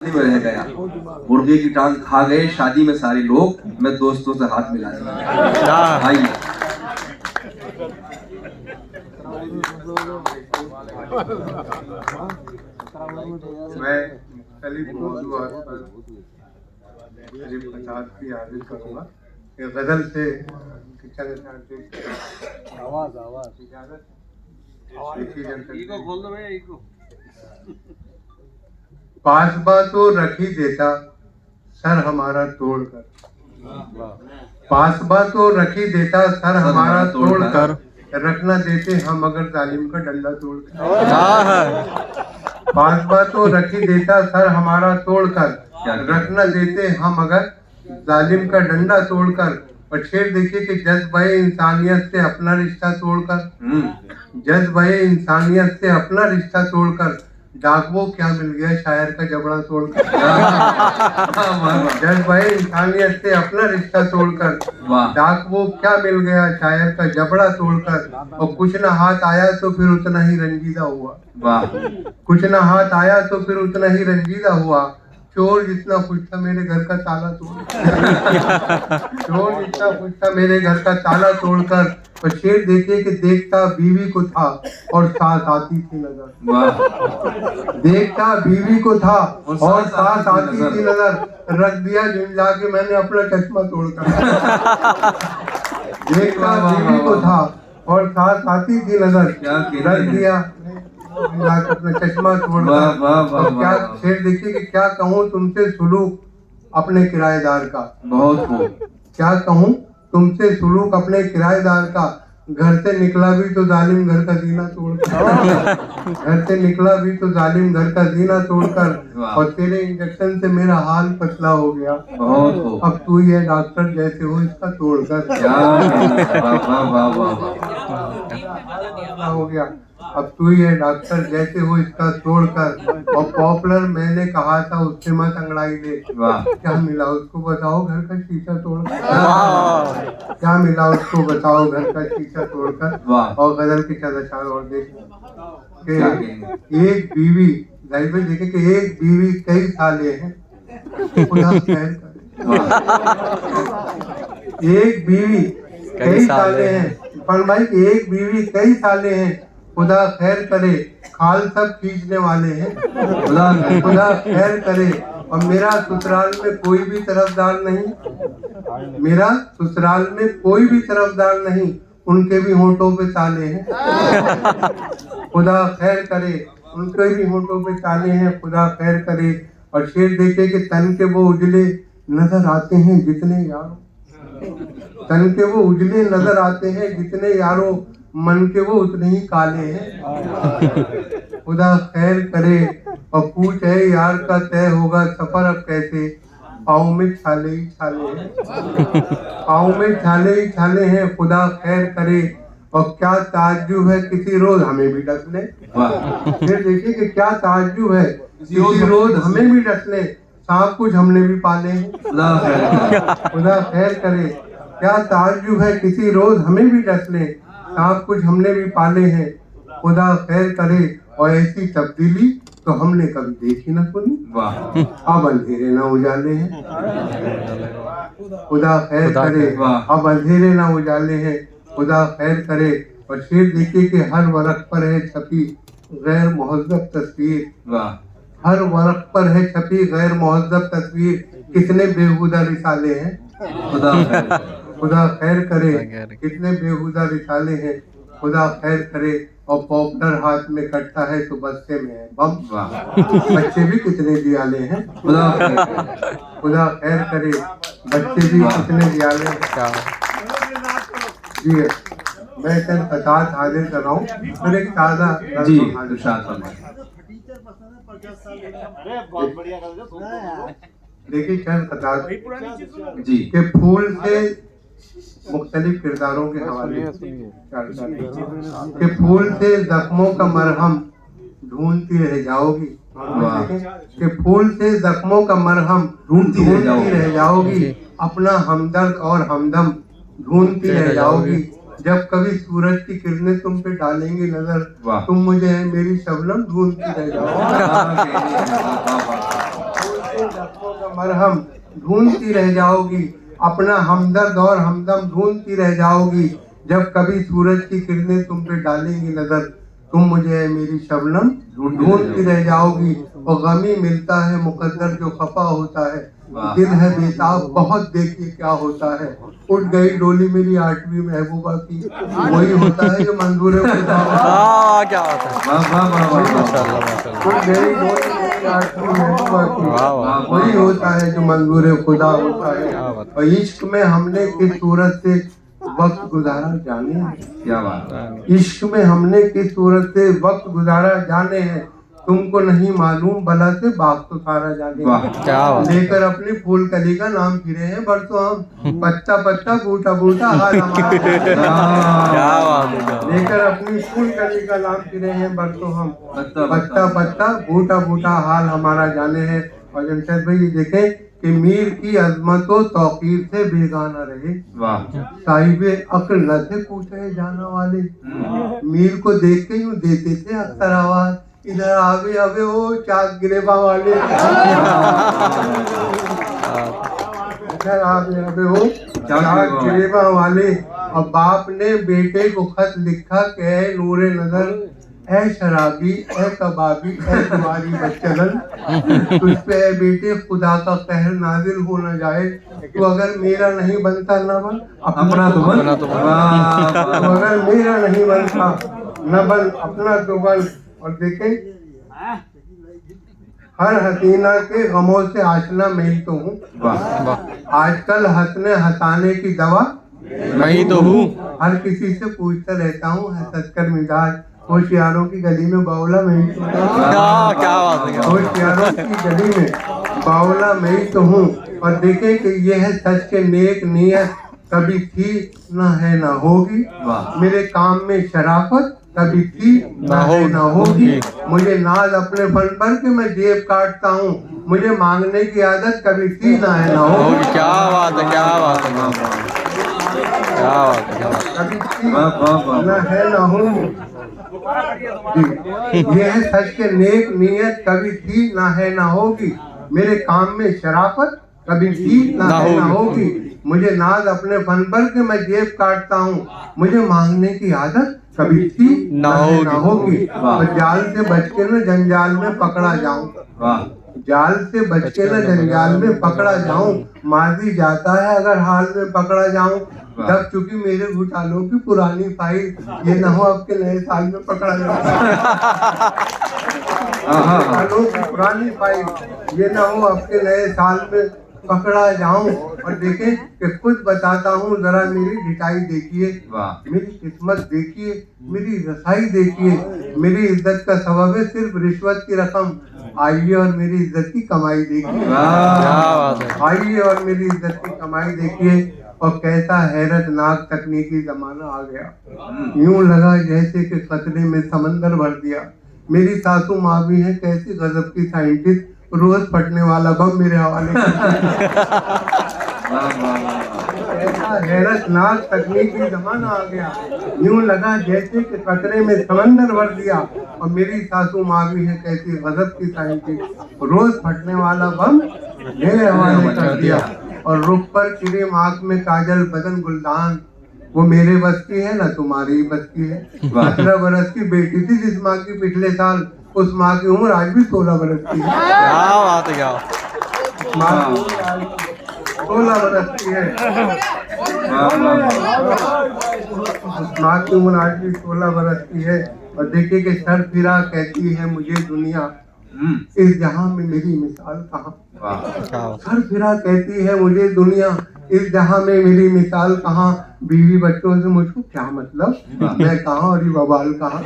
मस्ती में रह गया। मुर्गे की टांग खा गए शादी में सारे लोग, मैं दोस्तों से हाथ मिला दिया। भाई मैं मुख्तलिफ मौज़ूआत पर करीब 50 की हाजिर करूँगा। ये गज़ल से किचन पास बा तो रख ही देता सर हमारा तोड़कर, पास बा तो रख ही देता सर हमारा तोड़कर, रखना देते हम अगर जालिम का डंडा तोड़कर। पास बा तो रख ही देता सर हमारा तोड़कर, रखना देते हम अगर जालिम का डंडा तोड़कर। और शेर देखिए कि जज्बे इंसानियत से अपना रिश्ता तोड़कर, जज्बे इंसानियत से अपना रिश्ता तोड़कर, डाकवो क्या मिल गया शायर का जबड़ा तोड़कर। जज्बे इंसानियत से अपना रिश्ता तोड़कर, डाकवो क्या मिल गया शायर का जबड़ा तोड़कर। और कुछ न हाथ आया तो फिर उतना ही रंजीदा हुआ, कुछ न हाथ आया तो फिर उतना ही रंजीदा हुआ। चोर जितना खुश था मेरे घर का ताला तोड़कर, चोर जितना खुश था मेरे घर का ताला तोड़कर। और शेर देखिए कि देखता बीवी को था और साथ आती थी नजर, देखता बीवी को था और साथ आती थी नजर, रख दिया झुंझला के मैंने अपना चश्मा तोड़कर। देखता बीवी को था और साथ आती थी नजर, रख दिया अपना चश्मा तोड़कर। क्या शेर देखिए कि क्या कहूँ तुमसे सुलूक अपने किराएदार का, बहुत हो क्या कहूँ तुमसे सुलूक अपने किराएदार का। घर से निकला भी तो जालिम घर का जीना तोड़कर, घर से निकला भी तो जालिम घर का जीना तोड़कर। और तेरे इंजेक्शन से मेरा हाल पतला हो गया, बहुत हो अब तू ही है डॉक्टर जैसे हो इसका तोड़कर। हो गया अब तू ही है डॉक्टर जैसे हो इसका तोड़कर। और पॉपुलर मैंने कहा था उससे मत अंगड़ाई ले, क्या मिला उसको बताओ घर का शीशा तोड़कर, क्या मिला उसको बताओ घर का शीशा तोड़कर। और गजल की चल और देख एक बीवी देखे कि एक बीवी कई साले हैं, खुदा खैर करे। एक बीवी कई साले हैं, फरमाई एक बीवी कई साले हैं, खुदा खैर करे। खाल सब खींचने वाले हैं, खुदा खैर करे। और मेरा ससुराल में कोई भी तरफदार नहीं, मेरा ससुराल में कोई भी तरफदार नहीं, उनके भी होंठों पे ताले हैं, खुदा खैर करे। उनके भी होंठों पे ताले हैं, खुदा खैर करे। और शेर देखे कि तन के वो उजले नजर आते हैं जितने यारों, तन के वो उजले नजर आते हैं जितने यारों, मन के वो उतने ही काले हैं, खुदा खैर करे। और पूछ है यार का तय होगा सफर अब कैसे, पाँव में छाले ही छाले हैं, पाँव में छाले ही छाले हैं, खुदा खैर करे। और क्या ताज्जुब है किसी रोज हमें भी डस ले, फिर देखिए कि क्या ताज्जुब है किसी रोज हमें भी डस ले, सब कुछ हमने भी पाले हैं, खुदा खैर करे। क्या ताज्जुब है किसी रोज हमें भी डस ले, सब कुछ हमने भी पाले हैं, खुदा खैर करे। और ऐसी तब्दीली तो हमने कभी देखी ना सुनी, अब अंधेरे ना उजाले हैं, खुदा खैर करे। अब अंधेरे ना उजाले हैं, खुदा खैर करे। और शेर देखिए कि हर वर्क पर है छपी गैर मुहज़्ज़ब तस्वीर, हर वर्क पर है छपी गैर मुहज़्ज़ब तस्वीर, कितने बेहुदा रिसाले हैं, खुदा खैर करे। कितने बेहुदा रिसाले हैं, खुदा खैर करे। और पॉपुलर हाथ में कटता है तो बस्ते में है बम, बच्चे भी कितने दियाले हैं, खुदा खैर करे। बच्चे भी कितने दियाले हैं। जी मैं चंद फसाद हाजिर कर रहा हूँ, फिर एक ताज़ा जी देखिए चंद फसाद जी के फूल से मुख्तलिफ किरदारों के हवाले के फूल से जख्मों का मरहम ढूंढती रह जाओगी, के फूल से जख्मों का मरहम ढूंढती रह जाओगी, अपना हमदर्द और हमदम ढूंढती रह जाओगी। जब कभी सूरज की किरणें तुम पे डालेंगी नजर, तुम मुझे मेरी शबनम ढूंढती रह जाओगी। जख्मों का मरहम ढूंढती रह जाओगी, अपना हमदर्द और हमदम ढूंढती रह जाओगी। जब कभी सूरज की किरणें तुम पे डालेंगी नजर, तुम मुझे मेरी शबनम ढूंढती रह जाओगी। और गमी मिलता है मुकद्दर जो खफा होता है, दिल है बेताब बहुत देखिए क्या होता है। उठ गई डोली मेरी 8वीं महबूबा की, वही होता है जो मंजूर है खुदा। क्या बात है। उठ गई डोली मेरी 8वीं महबूबा की, वही होता है जो मंजूर है खुदा होता है। और इश्क में हमने किस सूरत से वक्त गुजारा जाने हैं, क्या बात है। इश्क में हमने किस सूरत से वक्त गुजारा जाने हैं। तुमको नहीं मालूम भला से बाग तो सारा जाने हैं। क्या बात। लेकर अपनी फूल कली का नाम फिरे हैं बरसों हम, पत्ता पत्ता बूटा बूटा हाल हमारा। क्या बात है। लेकर अपनी फूल कली का नाम फिरे हैं बरसों हम, पत्ता पत्ता पत्ता बूटा बूटा हाल हमारा जाने हैं। और जमशेद भाई ये देखें कि मीर की अजमतों तौकीर से बेगाना रहे, वाह। साहिबे अक्ल न थे पूछे जाना वाले। मीर को देख के यूं देते थे अक्सर आवाज, इधर आवे आवे ओ चाक गिरेबा वाले। इधर आवे आवे ओ चाक गिरेबा वाले। और बाप ने बेटे को खत लिखा कि ऐ नूरे नजर, ऐ शराबी, ऐ कबाबी, ऐ तुम्हारी बच्चलन, तुझ पे ऐ बेटे खुदा का कहर नाजिल हो न जाए। तू अगर मेरा नहीं बनता न बन अपना तो बन। तू अगर मेरा नहीं बनता न बन अपना तो बन। और देखें हर हसीना के गमों से आशना मैं ही तो हूँ। आजकल हंसने हंसाने की दवा मैं ही तो हूँ। हर किसी से पूछता रहता हूँ हंस कर मिजाज, होशियारों की गली में बावला मैं ही तो हूँ। क्या बात है। होशियारों की गली में बावला मैं ही तो हूँ। और देखें कि ये है सच के नेक नियत कभी थी न है न होगी। मेरे काम में शराफत कभी थी न है न होगी। मुझे नाज अपने फन पर के मैं जेब काटता हूँ, मुझे मांगने की आदत कभी थी न है न होगी। क्या बात है। क्या बात है। क्या बात है। कभी थी न है न होगी। ये है सच के नेक नियत कभी थी न है न होगी। मेरे काम में शराफत कभी थी न है न होगी। मुझे नाज अपने फन पर के मैं जेब काटता हूँ, मुझे मांगने की आदत कभी थी न है न होगी। और जाल से बच के न जंजाल में पकड़ा जाऊं, जाल से बच के न जंजाल में पकड़ा जाऊं। माजी जाता है अगर हाल में पकड़ा जाऊं, तब चूंकि मेरे घोटालों की पुरानी फाइल, ये न हो आपके नए साल में पकड़ा जाऊं। घोटालों की पुरानी फाइल, ये न हो आपके नए साल में पकड़ा जाऊं। और देखें कि खुद बताता हूँ जरा मेरी ढिठाई देखिए, मेरी किस्मत देखिए, मेरी रसाई देखिए। मेरी इज्जत का सबब है सिर्फ रिश्वत की रकम, आइए और मेरी इज्जत की कमाई देखिए। आइए और मेरी इज्जत की कमाई देखिए। और कैसा हैरतनाक तकनीकी जमाना आ गया, यूं लगा जैसे कि खतरे में समंदर भर दिया। मेरी सासू माँ भी है कैसी गजब की साइंटिस्ट, रोज फटने वाला बम मेरे हवाले। ऐसा हैरतनाक तकनीकी जमाना आ गया, यूं लगा जैसे कि खतरे में समंदर भर दिया। और मेरी सासू माँ भी है कैसी गजब की साइंटिस्ट, रोज फटने वाला बम मेरे हवाले कर दिया। और रुख पर क्रीम आँख में काजल बदन गुलदान, वो मेरे बस की है ना तुम्हारी बस की है। 18 बरस की बेटी थी जिस माँ की पिछले साल, उस माँ की उम्र आज भी 16 बरस की है। क्या बात है। क्या माँ की उम्र आज 16 बरस की है। माँ की उम्र आज भी 16 बरस की है। और देखिए कि सर फिरा कहती है मुझे दुनिया, इस जहां में मेरी मिसाल कहाँ। सर फिरा कहती है मुझे दुनिया, इस जहां में मेरी मिसाल कहाँ। बीवी बच्चों से मुझको क्या मतलब, मैं कहाँ और ये बवाल कहाँ।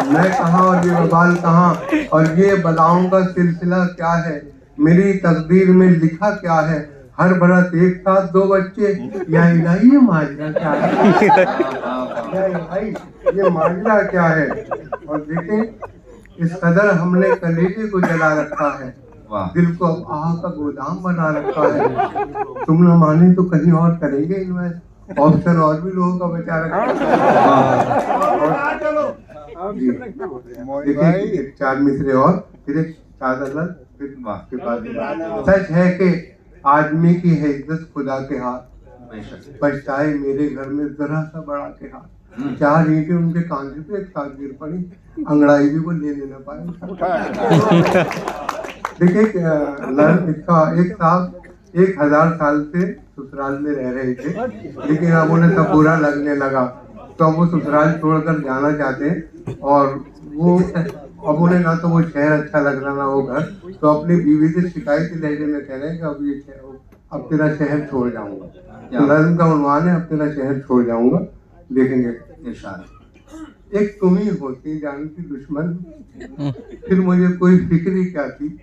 मैं कहाँ और ये बवाल कहाँ। और ये बलाओं का सिलसिला क्या है, मेरी तकदीर में लिखा क्या है। हर बरस एक साथ 2 बच्चे, या इलाही ये माजरा क्या है। या इलाही ये माजरा क्या है। और देखें इस कदर हमने कलेजे को जला रखा है, दिल को अब आह का गोदाम बना रखा है। तुम न माने तो कहीं और करेंगे इन्वेस्ट, ऑप्शन और भी लोगों का बचा रखा है। देखिए 4 मिसरे और फिर एक चादर फिर के बाद सच है कि आदमी की है इज्जत खुदा के हाथ, पछताए मेरे घर में जरा सा बड़ा के हाथ। 4 ईंटें उनके कांधे पे एक साथ गिर पड़ी, अंगड़ाई भी वो लेने न पाए। देखिए इसका एक साहब 1000 साल से ससुराल में रह रहे थे, लेकिन अब उन्हें सब बुरा लगने लगा तो अब वो ससुराल छोड़कर जाना चाहते हैं। और वो अब उन्हें ना तो वो शहर अच्छा लग रहा ना वो घर, तो अपनी बीवी से शिकायती लहजे में कह रहे हैं कि अब तेरा शहर छोड़ जाऊंगा। नज्म का उन्वान है, अब तेरा शहर छोड़ जाऊंगा। देखेंगे इरशाद। एक तुम ही होती जानती दुश्मन, फिर मुझे कोई फिक्र ही क्या थी।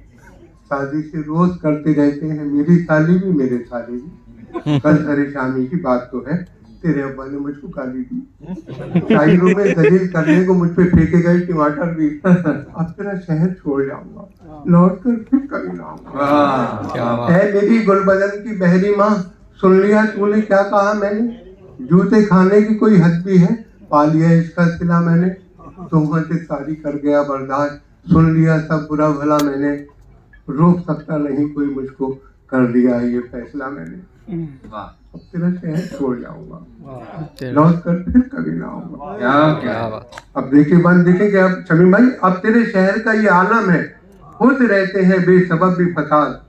शादी से रोज करते रहते हैं मेरी साली भी मेरे साली भी। कल सरे शामी की बात तो है, तेरे अब्बा ने मुझको गाली दी। शायरों में दलील करने को मुझ पे फेंके गए टमाटर भी। अब तेरा शहर छोड़ जाऊंगा, लौट कर फिर कभी ना आऊंगा। है मेरी गुलबदन की बहरी माँ, सुन लिया तूने क्या कहा मैंने। जूते खाने की कोई हद भी है, पा लिया इसका सिला मैंने। तुमसे शादी कर गया बर्दाश्त, सुन लिया सब बुरा भला मैंने। रोक सकता नहीं कोई मुझको, कर लिया ये फैसला मैंने। अब तेरा शहर छोड़ जाऊंगा, लौट कर फिर कभी ना आऊंगा। क्या बात। अब देखिए बंद देखे कि अब शमीम भाई अब तेरे शहर का ये आलम है, खुद रहते हैं बेसबब भी फसाद।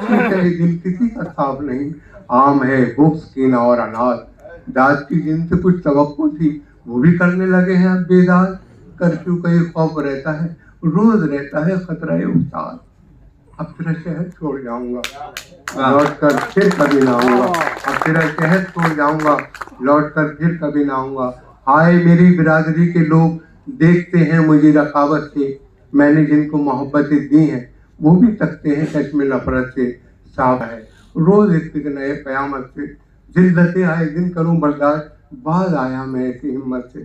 दिल किसी का साफ नहीं, आम है बुक्स कीना और अनाज। दाद की जिनसे कुछ तवक्को थी वो भी करने लगे हैं अब बेदाद। कर्फ्यू का ये खौफ रहता है, रोज रहता है खतरा उस्ताद। अब तेरा शहर छोड़ जाऊंगा, लौट कर फिर कभी ना आऊंगा। अब तेरा शहर छोड़ जाऊंगा, लौट कर फिर कभी ना आऊंगा। हाय मेरी बिरादरी के लोग देखते हैं मुझे रखावत से, मैंने जिनको मोहब्बतें दी हैं वो भी तकते हैं चश्मे नफरत से। साफ है रोज एक नए कयामत से, जिल्लतें आए दिन करूं बर्दाश्त, बाद आया मैं ऐसी हिम्मत से।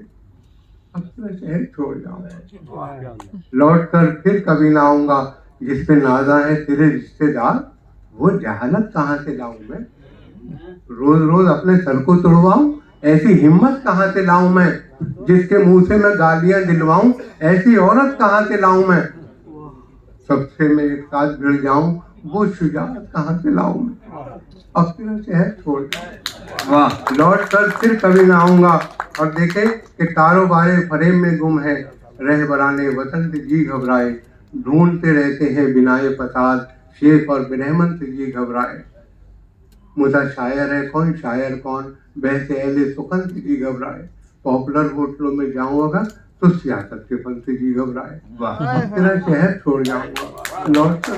अब तेरा शहर छोड़ जाऊंगा, लौट कर फिर कभी ना आऊंगा। जिस पे नाजा है तेरे रिश्तेदार, वो जहालत कहाँ से लाऊं मैं। रोज रोज अपने सर को तोड़वाऊं, ऐसी हिम्मत कहाँ से लाऊं मैं। जिसके मुंह से मैं गालियां दिलवाऊं, ऐसी औरत कहाँ से लाऊं मैं। सबसे मैं एक साथ भिड़ जाऊं, वो शुजाअत कहाँ से लाऊं मैं। अब तेरा शहर छोड़ वाह, लौट कर फिर कभी ना आऊंगा। और देखे कि कारोबारे फरेब में गुम है, रहबराने वतन से जी घबराए। ढूंढते रहते हैं बिनाए फसाद, शेख और बिरहमन से जी घबराए। मुझा शायर है कौन शायर कौन, बहसे अहले सुखन से जी घबराए। पॉपुलर होटलों में जाऊंगा तो सियासत के फन से जी घबराए। तेरा शहर छोड़ जाऊंगा, लौट कर